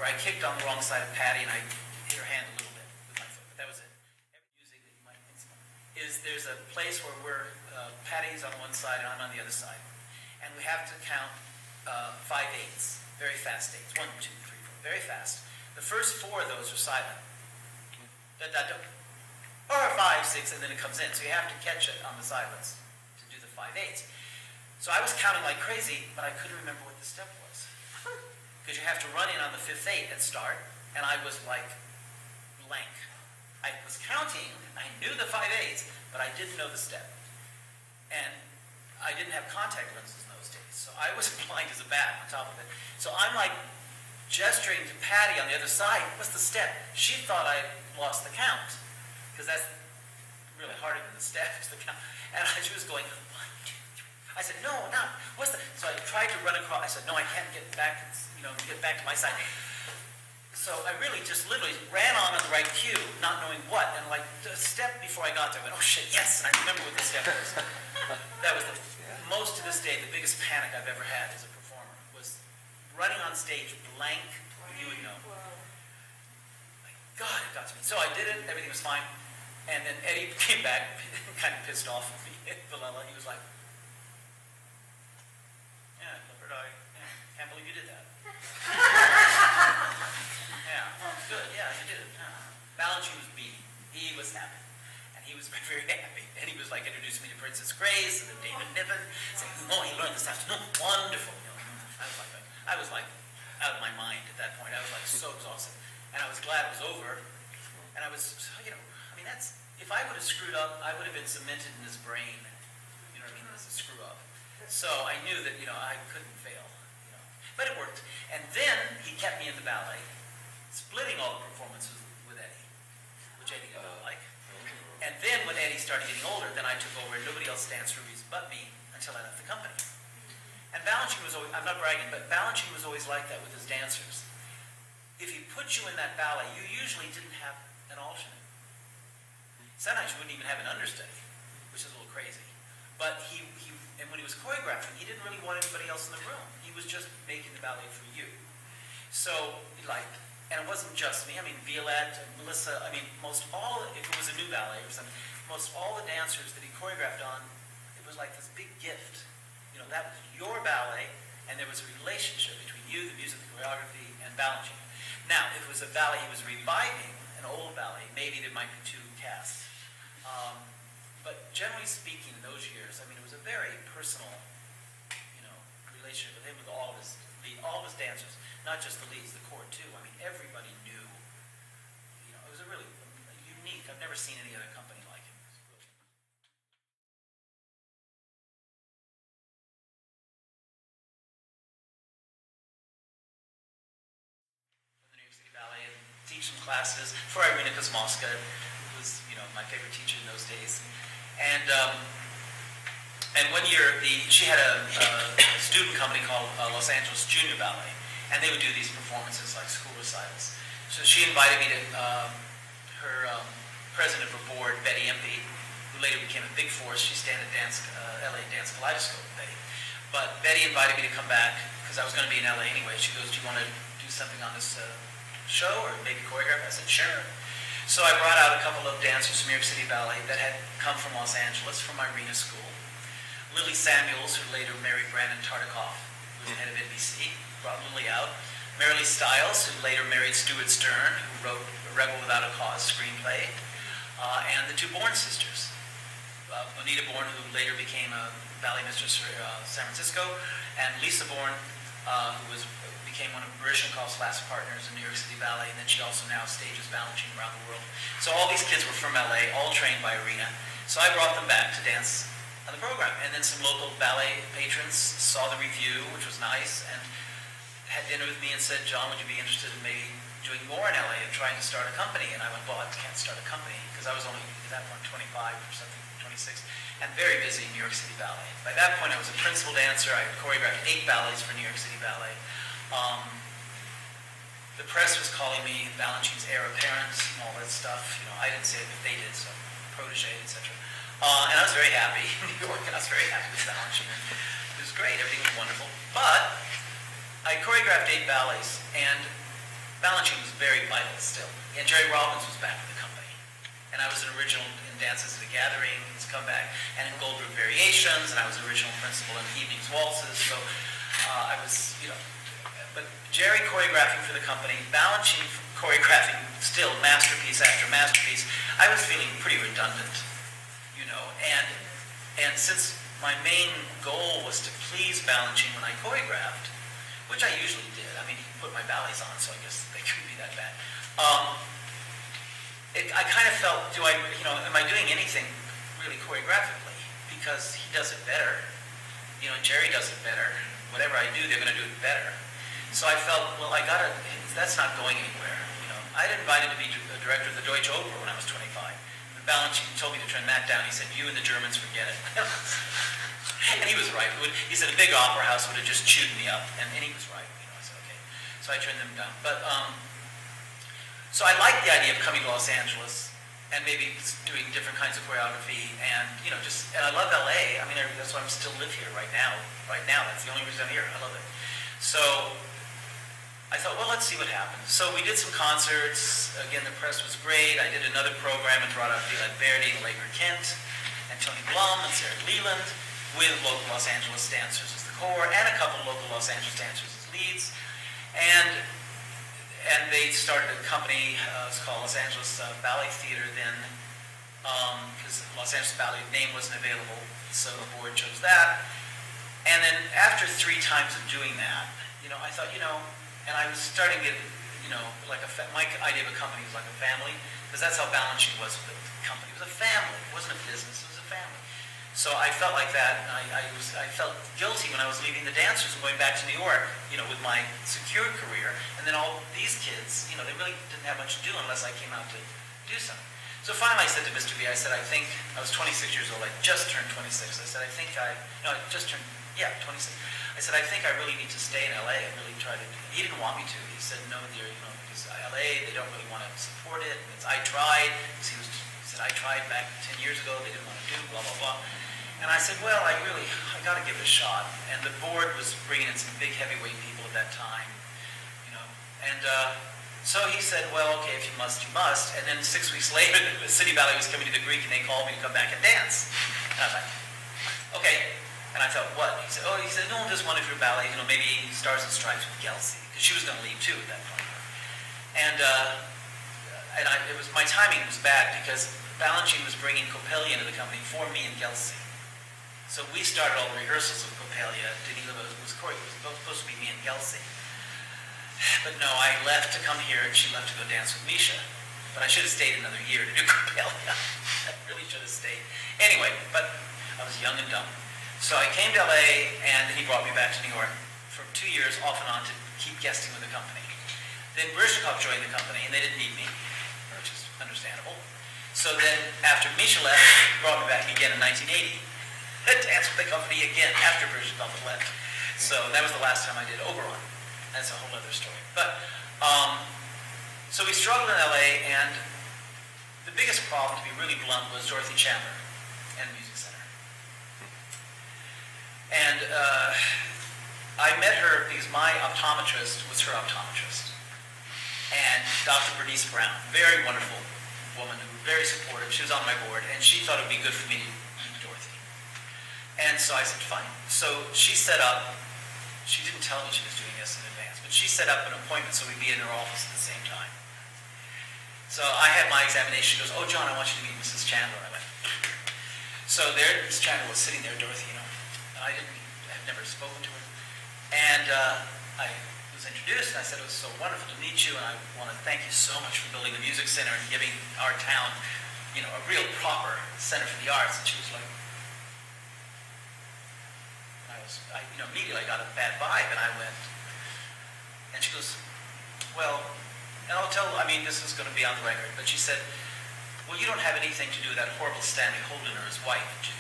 where I kicked on the wrong side of Patty and I hit her hand a little bit with my foot, but that was it. Every music that you might think is there's a place where Patty's on one side and I'm on the other side. And we have to count 5/8, very fast eights, 1, 2, 3, 4, very fast. The first 4 of those are silent. Or 5, 6, and then it comes in. So you have to catch it on the silence to do the 5/8. So I was counting like crazy, but I couldn't remember what the step was. Because you have to run in on the 5th 8 and start, and I was like blank. I was counting, I knew the 5/8, but I didn't know the step. And I didn't have contact lenses in those days, so I was blind as a bat on top of it. So I'm like gesturing to Patty on the other side, what's the step? She thought I lost the count, because that's really harder than the steps, the count. And she was going, 1, 2, 3. I said, no, what's the... So I tried to run across. I said, no, I can't get back, get back to my side. So I really just literally ran on the right cue, not knowing what, and like a step before I got there, I went, oh shit, yes, and I remember what the step was. That was most to this day, the biggest panic I've ever had as a performer, was running on stage blank, you would know. Like, God, it got to me. So I did it, everything was fine, and then Eddie came back, kind of pissed off at me, Villella. He was like, yeah, Clifford, I can't believe you did that. Yeah, well, good. Yeah, you did it. Balanchine was beating. He was happy. And he was very, very happy. And he was like introducing me to Princess Grace and then David Niven. Saying, oh, he learned this afternoon. Wonderful. I was like out of my mind at that point. I was like so exhausted. And I was glad it was over. And I was, that's, if I would have screwed up, I would have been cemented in his brain. You know what I mean? As a screw up. So I knew that, I couldn't fail. But it worked. And then he kept me in the ballet, splitting all the performances with Eddie, which Eddie didn't like. And then when Eddie started getting older, then I took over, and nobody else danced rubies but me until I left the company. And Balanchine was always, I'm not bragging, but Balanchine was always like that with his dancers. If he put you in that ballet, you usually didn't have an alternate. Sometimes you wouldn't even have an understudy, which is a little crazy. But and when he was choreographing, he didn't really want anybody else in the room. He was just making the ballet for you. So, and it wasn't just me. I mean, Violette, Melissa, I mean, if it was a new ballet or something, most all the dancers that he choreographed on, it was like this big gift. That was your ballet, and there was a relationship between you, the music, the choreography, and Balanchine. Now, if it was a ballet he was reviving, an old ballet, maybe there might be two casts. But generally speaking, in those years, I mean, it was a very personal, relationship with him, with all of his dancers, not just the leads, the core too. I mean, everybody knew. It was a really unique. I've never seen any other company like him. From the New York City Ballet and teach some classes for Irina Kosmovska, who was, my favorite teacher in those days. And one year, she had a student company called Los Angeles Junior Ballet, and they would do these performances like school recitals. So she invited me to her president of her board, Betty Impey, who later became a big force. She stayed at LA Dance Kaleidoscope with Betty. But Betty invited me to come back because I was going to be in LA anyway. She goes, "Do you want to do something on this show or maybe choreograph?" I said, "Sure." So I brought out a couple of dancers from New York City Ballet that had come from Los Angeles, from Irina School. Lily Samuels, who later married Brandon Tartikoff, who was the head of NBC, brought Lily out. Marilee Stiles, who later married Stuart Stern, who wrote Rebel Without a Cause screenplay. And the two Bourne sisters. Bonita Bourne, who later became a ballet mistress for San Francisco, and Lisa Bourne, who became one of Baryshnikov's last partners in New York City Ballet, and then she also now stages Balanchine around the world. So all these kids were from LA, all trained by Irina. So I brought them back to dance on the program. And then some local ballet patrons saw the review, which was nice, and had dinner with me and said, "John, would you be interested in maybe doing more in LA and trying to start a company?" And I went, "Well, I can't start a company," because I was only at that point 25 or something, 26, and very busy in New York City Ballet. By that point, I was a principal dancer. I had choreographed 8 ballets for New York City Ballet. The press was calling me Balanchine's heir apparent and all that stuff. I didn't say it, but they did, so protege, etc. And I was very happy in New York, and I was very happy with Balanchine. It was great. Everything was wonderful. But I choreographed 8 ballets, and Balanchine was very vital still. And Jerry Robbins was back in the company. And I was an original in Dances at a Gathering, his comeback, and in Goldberg Variations, and I was original principal in Evening's Waltzes. So I was, but Jerry choreographing for the company, Balanchine choreographing still masterpiece after masterpiece. I was feeling pretty redundant, and since my main goal was to please Balanchine when I choreographed, which I usually did. I mean, he put my ballets on, so I guess they couldn't be that bad. I kind of felt, am I doing anything really choreographically? Because he does it better. Jerry does it better. Whatever I do, they're going to do it better. So I felt, well, that's not going anywhere. I had invited to be a director of the Deutsche Oper when I was 25. Balanchine told me to turn that down. He said, "You and the Germans forget it." And he was right. He said a big opera house would have just chewed me up, and he was right. I said, okay. So I turned them down. But so I liked the idea of coming to Los Angeles and maybe doing different kinds of choreography, and and I love LA. I mean, that's why I still live here right now. Right now, that's the only reason I'm here. I love it. So I thought, well, let's see what happens. So we did some concerts. Again, the press was great. I did another program and brought out Violette Verdi and Laker Kent and Tony Blum and Sarah Leland with local Los Angeles dancers as the core and a couple local Los Angeles dancers as leads. And they started a company, it's called Los Angeles Ballet Theater then, because Los Angeles Ballet name wasn't available, so the board chose that. And then after 3 times of doing that, I thought, and I was starting to get, my idea of a company was like a family, because that's how Balanchine was with the company. It was a family. It wasn't a business. It was a family. So I felt like that, and I felt guilty when I was leaving the dancers and going back to New York, with my secure career. And then all these kids, they really didn't have much to do unless I came out to do something. So finally I said to Mr. B, I said, I think, I was 26 years old, I just turned 26. I said, I just turned, 26. I said, I think I really need to stay in LA and really try to, he didn't want me to. He said, no, dear, because LA, they don't really want to support it. And I tried, he said, I tried back 10 years ago, they didn't want to do, blah, blah, blah. And I said, well, I got to give it a shot. And the board was bringing in some big heavyweight people at that time, and so he said, well, okay, if you must, you must. And then 6 weeks later, the City Ballet was coming to the Greek, and they called me to come back and dance. And I was like, okay. And I thought, what? He said, no, just one of your ballets, maybe Stars and Stripes with Kelsey, because she was going to leave too at that point. And my timing was bad because Balanchine was bringing Coppelia into the company for me and Kelsey. So we started all the rehearsals of Coppelia. Danila was supposed to be me and Kelsey. But no, I left to come here, and she left to go dance with Misha. But I should have stayed another year to do Coppelia. I really should have stayed. Anyway, but I was young and dumb. So I came to LA, and he brought me back to New York for 2 years, off and on, to keep guesting with the company. Then Brishnikov joined the company, and they didn't need me, which is understandable. So then, after Misha left, he brought me back again in 1980. I danced with the company again after Brishnikov had left. So that was the last time I did Oberon. That's a whole other story. But, so we struggled in LA, and the biggest problem, to be really blunt, was Dorothy Chandler and the Music Center. And I met her because my optometrist was her optometrist. And Dr. Bernice Brown, very wonderful woman, very supportive. She was on my board, and she thought it would be good for me to meet Dorothy. And so I said, fine. So she set up, she didn't tell me she was doing this in advance, but she set up an appointment so we'd be in her office at the same time. So I had my examination. She goes, oh, John, I want you to meet Mrs. Chandler. I went. So there, Mrs. Chandler was sitting there, Dorothy, and I had never spoken to her. And I was introduced, and I said, it was so wonderful to meet you, and I want to thank you so much for building the Music Center and giving our town, a real proper center for the arts. And she was like, immediately I got a bad vibe, and I went, and she goes, well, and this is going to be on the record, but she said, well, you don't have anything to do with that horrible Stanley Holden or his wife, do you?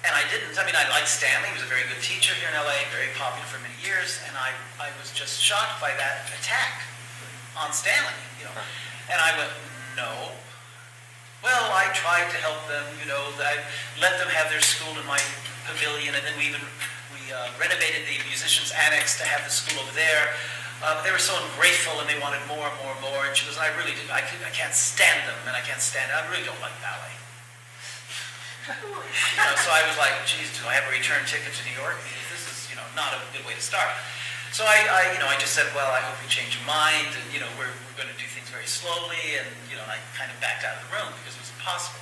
And I didn't. I liked Stanley. He was a very good teacher here in LA, very popular for many years, and I was just shocked by that attack on Stanley, And I went, no. Well, I tried to help them, I let them have their school in my pavilion, and then we renovated the musicians' annex to have the school over there. But they were so ungrateful, and they wanted more and more and more. And she goes, I can't stand them, and I can't stand it. I really don't like ballet. So I was like, geez, do I have a return ticket to New York? This is, not a good way to start. So I just said, well, I hope you change your mind, and we're going to do things very slowly, and I kind of backed out of the room because it was impossible.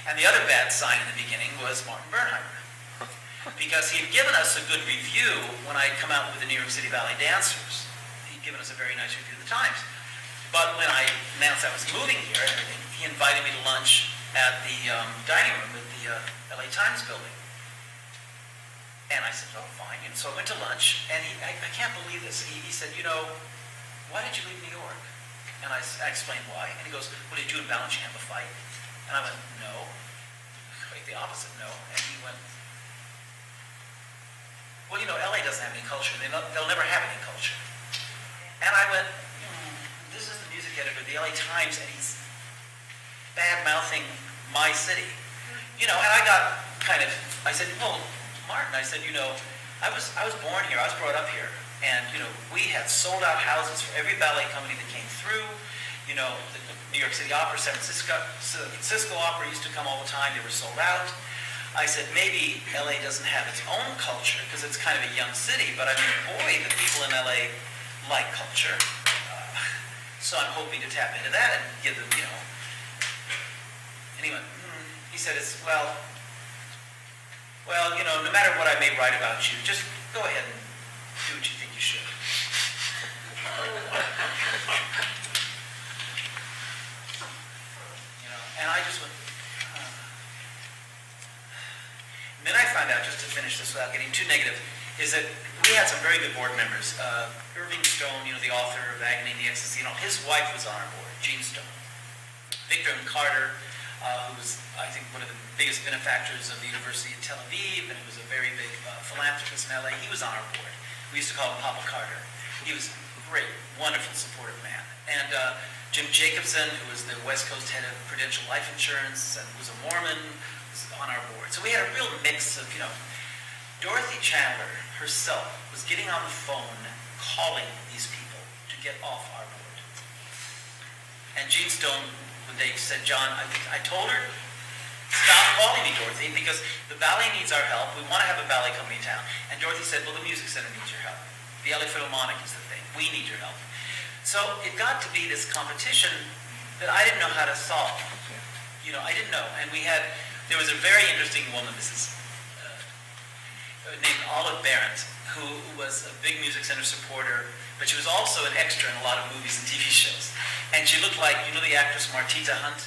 And the other bad sign in the beginning was Martin Bernheimer, because he had given us a good review when I had come out with the New York City Ballet Dancers. He'd given us a very nice review of the Times. But when I announced I was moving here and everything, he invited me to lunch at the dining room at the LA Times building. And I said, oh, fine. And so I went to lunch, and I can't believe this. He said, why did you leave New York? And I explained why. And he goes, well, did you and Balanchine have a fight? And I went, no. Quite the opposite, no. And he went, well, LA doesn't have any culture. They'll never have any culture. And I went, this is the music editor of the LA Times, and he's bad-mouthing my city. And I got I said, well, Martin, I said, I was born here, I was brought up here, and, we had sold-out houses for every ballet company that came through. The New York City Opera, San Francisco Opera used to come all the time, they were sold out. I said, maybe LA doesn't have its own culture, because it's kind of a young city, but boy, the people in LA like culture. So I'm hoping to tap into that and give them, And he went, he said, no matter what I may write about you, just go ahead and do what you think you should. And I just went, And then I found out, just to finish this without getting too negative, is that we had some very good board members. Irving Stone, the author of Agony and the Ecstasy, his wife was on our board. Gene Stone. Victor M. Carter, who was, I think, one of the biggest benefactors of the University of Tel Aviv, and he was a very big philanthropist in LA. He was on our board. We used to call him Papa Carter. He was a great, wonderful, supportive man. And Jim Jacobson, who was the West Coast head of Prudential Life Insurance and was a Mormon, was on our board. So we had a real mix of, Dorothy Chandler herself was getting on the phone, calling these people to get off our board. And Gene Stone, when they said, John, I told her, stop calling me, Dorothy, because the ballet needs our help. We want to have a ballet company in town. And Dorothy said, well, the music center needs your help. The LA Philharmonic is the thing. We need your help. So it got to be this competition that I didn't know how to solve. I didn't know. And there was a very interesting woman, named Olive Barrett, who was a big music center supporter, but she was also an extra in a lot of movies and TV shows. And she looked like, the actress Martita Hunt?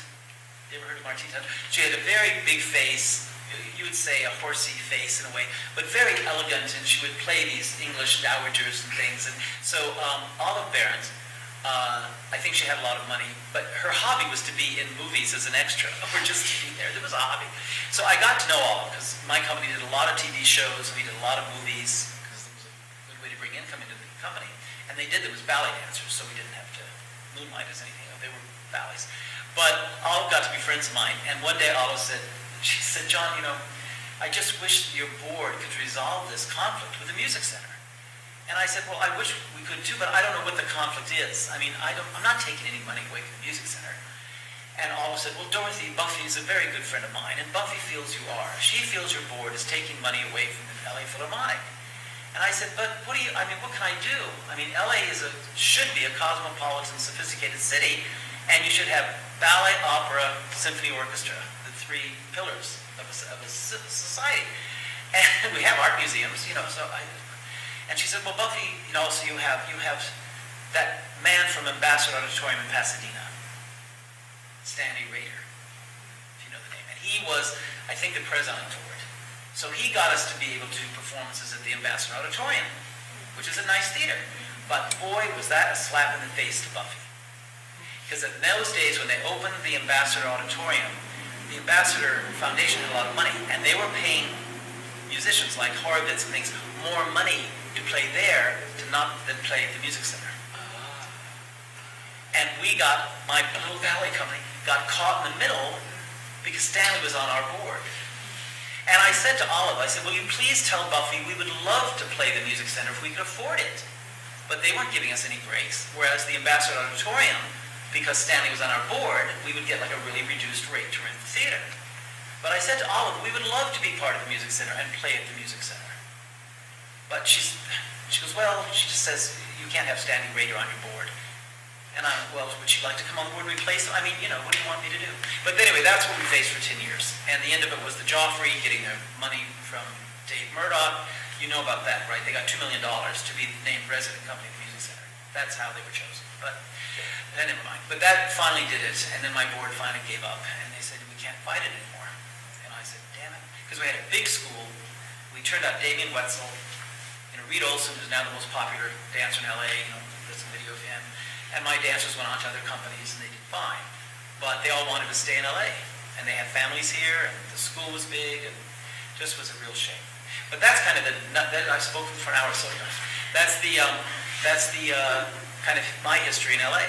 You ever heard of Martita Hunt? She had a very big face, you would say a horsey face in a way, but very elegant, and she would play these English dowagers and things. And so Olive Barrett, I think she had a lot of money, but her hobby was to be in movies as an extra, or just to be there. There was a hobby. So I got to know Olive, because my company did a lot of TV shows, we did a lot of movies, because it was a good way to bring income into the company. And there was ballet dancers, so we didn't have to moonlight as anything. They were ballets. But Olive got to be friends of mine, and one day Olive said, John, I just wish your board could resolve this conflict with the music center. And I said, well, I wish we could too, but I don't know what the conflict is. I'm not taking any money away from the music center. And Olive said, well, Dorothy, Buffy is a very good friend of mine, and Buffy feels you are. She feels your board is taking money away from the LA Philharmonic. And I said, but what can I do? LA should be a cosmopolitan, sophisticated city, and you should have ballet, opera, symphony orchestra, the three pillars of a society. And we have art museums, and she said, well, Buffy, so you have that man from Ambassador Auditorium in Pasadena, Stanley Rader, if you know the name. And he was, I think, the president for it. So he got us to be able to do performances at the Ambassador Auditorium, which is a nice theater. But boy, was that a slap in the face to Buffy. Because in those days, when they opened the Ambassador Auditorium, the Ambassador Foundation had a lot of money, and they were paying musicians like Horowitz and things more money to play there than play at the music center. And my little ballet company got caught in the middle because Stanley was on our board. And I said to Olive, will you please tell Buffy we would love to play the music center if we could afford it. But they weren't giving us any breaks. Whereas the Ambassador Auditorium, because Stanley was on our board, we would get like a really reduced rate to rent the theater. But I said to Olive, we would love to be part of the music center and play at the music center. But she goes, well, she just says, you can't have Stanley Rader on your board. And would she like to come on the board and replace him? What do you want me to do? But anyway, that's what we faced for 10 years. And the end of it was the Joffrey getting their money from Dave Murdoch. You know about that, right? They got $2 million to be named resident company of the music center. That's how they were chosen. But never mind. But that finally did it. And then my board finally gave up. And they said, we can't fight it anymore. And I said, damn it. Because we had a big school. We turned out Damien Wetzel, Reed Olson, who's now the most popular dancer in LA, there's a video of him. And my dancers went on to other companies, and they did fine. But they all wanted to stay in LA. And they had families here, and the school was big, and just was a real shame. But that's kind of I've spoken for an hour or so. That's the kind of my history in LA.